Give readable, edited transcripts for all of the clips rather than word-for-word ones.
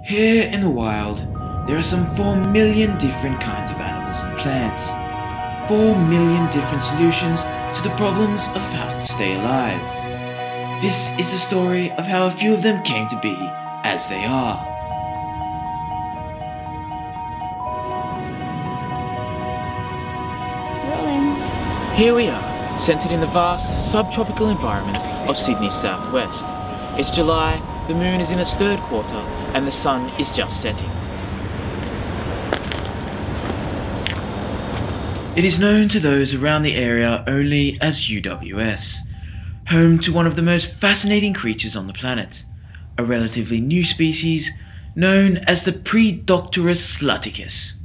Here in the wild, there are some 4 million different kinds of animals and plants. 4 million different solutions to the problems of how to stay alive. This is the story of how a few of them came to be as they are. Rolling. Here we are, centred in the vast subtropical environment of Sydney's southwest. It's July, the moon is in its third quarter, and the sun is just setting. It is known to those around the area only as UWS, home to one of the most fascinating creatures on the planet, a relatively new species known as the Predoctorus sluticus,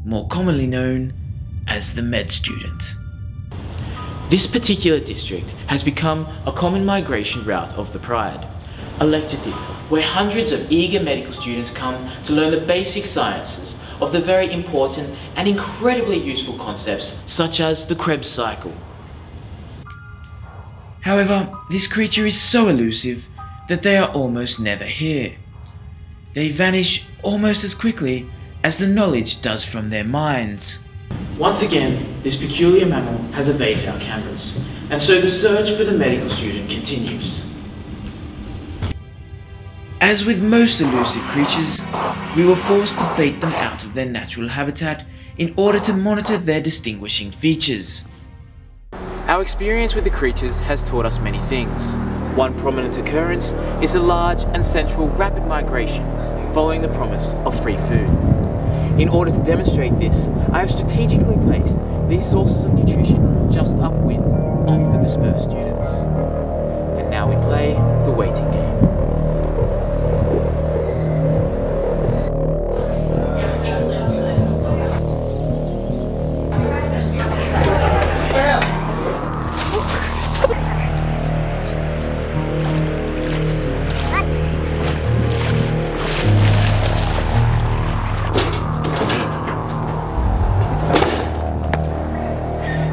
more commonly known as the med student. This particular district has become a common migration route of the Pride, a lecture theatre where hundreds of eager medical students come to learn the basic sciences of the very important and incredibly useful concepts such as the Krebs cycle. However, this creature is so elusive that they are almost never here. They vanish almost as quickly as the knowledge does from their minds. Once again, this peculiar mammal has evaded our cameras, and so the search for the medical student continues. As with most elusive creatures, we were forced to bait them out of their natural habitat in order to monitor their distinguishing features. Our experience with the creatures has taught us many things. One prominent occurrence is a large and central rapid migration, following the promise of free food. In order to demonstrate this, I have strategically placed these sources of nutrition just upwind of the dispersed students. And now we play the waiting game.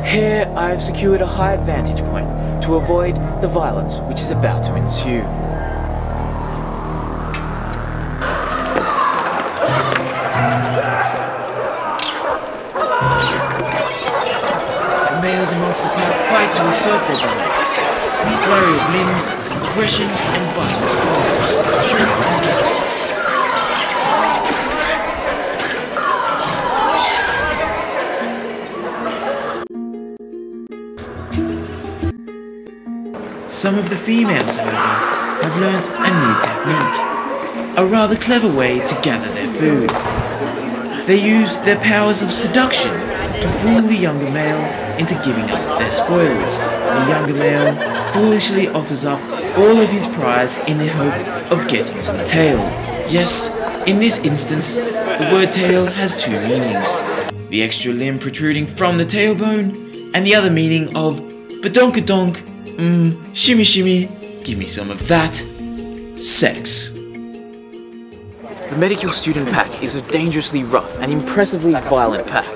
Here I have secured a high vantage point to avoid the violence which is about to ensue. The males amongst the pack fight to assert their dominance. A flurry of limbs, aggression and violence follows. Some of the females, however, have learnt a new technique, a rather clever way to gather their food. They use their powers of seduction to fool the younger male into giving up their spoils. The younger male foolishly offers up all of his prize in the hope of getting some tail. Yes, in this instance, the word tail has two meanings. The extra limb protruding from the tailbone, and the other meaning of badonkadonk, shimmy shimmy, give me some of that, sex. The medical student pack is a dangerously rough and impressively violent pack.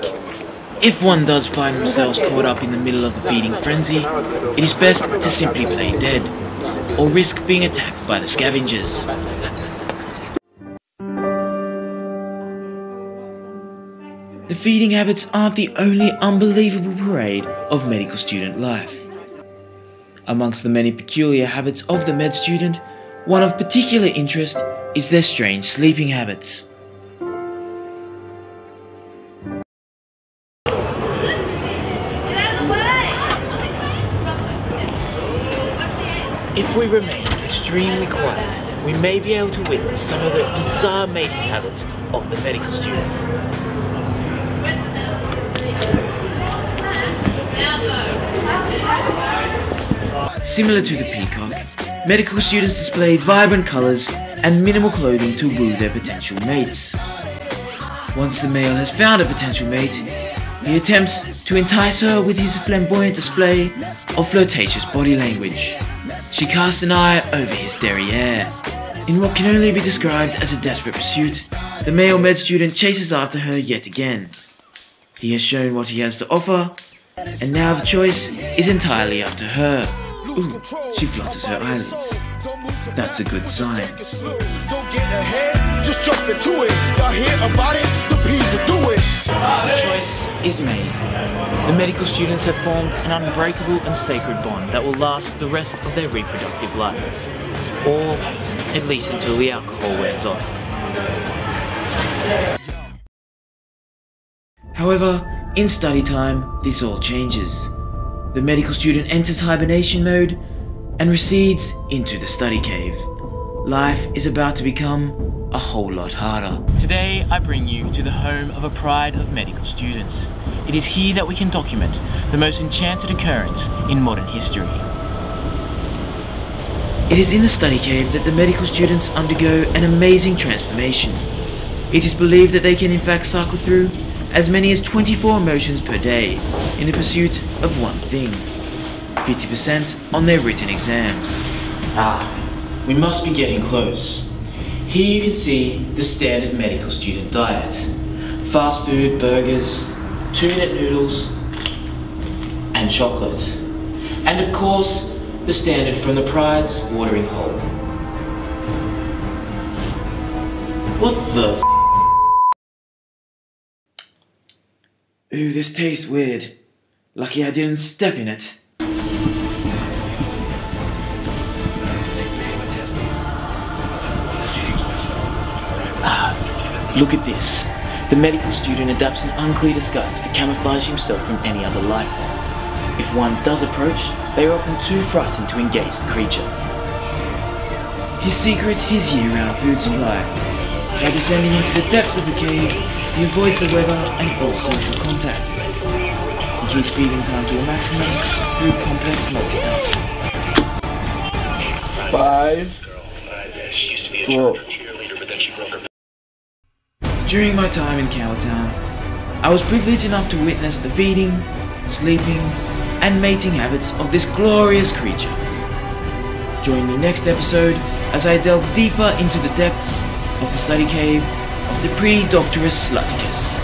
If one does find themselves caught up in the middle of the feeding frenzy, it is best to simply play dead, or risk being attacked by the scavengers. The feeding habits aren't the only unbelievable parade of medical student life. Amongst the many peculiar habits of the med student, one of particular interest is their strange sleeping habits. If we remain extremely quiet, we may be able to witness some of the bizarre mating habits of the medical student. Similar to the peacock, medical students display vibrant colours and minimal clothing to woo their potential mates. Once the male has found a potential mate, he attempts to entice her with his flamboyant display of flirtatious body language. She casts an eye over his derriere. In what can only be described as a desperate pursuit, the male med student chases after her yet again. He has shown what he has to offer, and now the choice is entirely up to her. Ooh, she flutters her eyelids. that's a good sign. Don't get ahead, just jump into it. Y'all hear about it? The P's will do it. The choice is made. The medical students have formed an unbreakable and sacred bond that will last the rest of their reproductive life. Or at least until the alcohol wears off. However, in study time, this all changes. The medical student enters hibernation mode and recedes into the study cave. Life is about to become a whole lot harder. Today I bring you to the home of a pride of medical students. It is here that we can document the most enchanted occurrence in modern history. It is in the study cave that the medical students undergo an amazing transformation. It is believed that they can in fact cycle through as many as 24 motions per day in the pursuit of one thing. 50% on their written exams. We must be getting close. Here you can see the standard medical student diet. Fast food, burgers, 2-minute noodles, and chocolate. And of course, the standard from the Pride's watering hole. What the f***? Ooh, this tastes weird. Lucky I didn't step in it. Look at this. The medical student adapts an unclear disguise to camouflage himself from any other life form. If one does approach, they are often too frightened to engage the creature. His secret is year-round food supply. By descending into the depths of the cave, he avoids the weather and all social contact. He keeps feeding time to a maximum through complex multitasking. 5, 4. During my time in Cowtown, I was privileged enough to witness the feeding, sleeping, and mating habits of this glorious creature. Join me next episode as I delve deeper into the depths of the study cave of the Predoctorus Slutticus.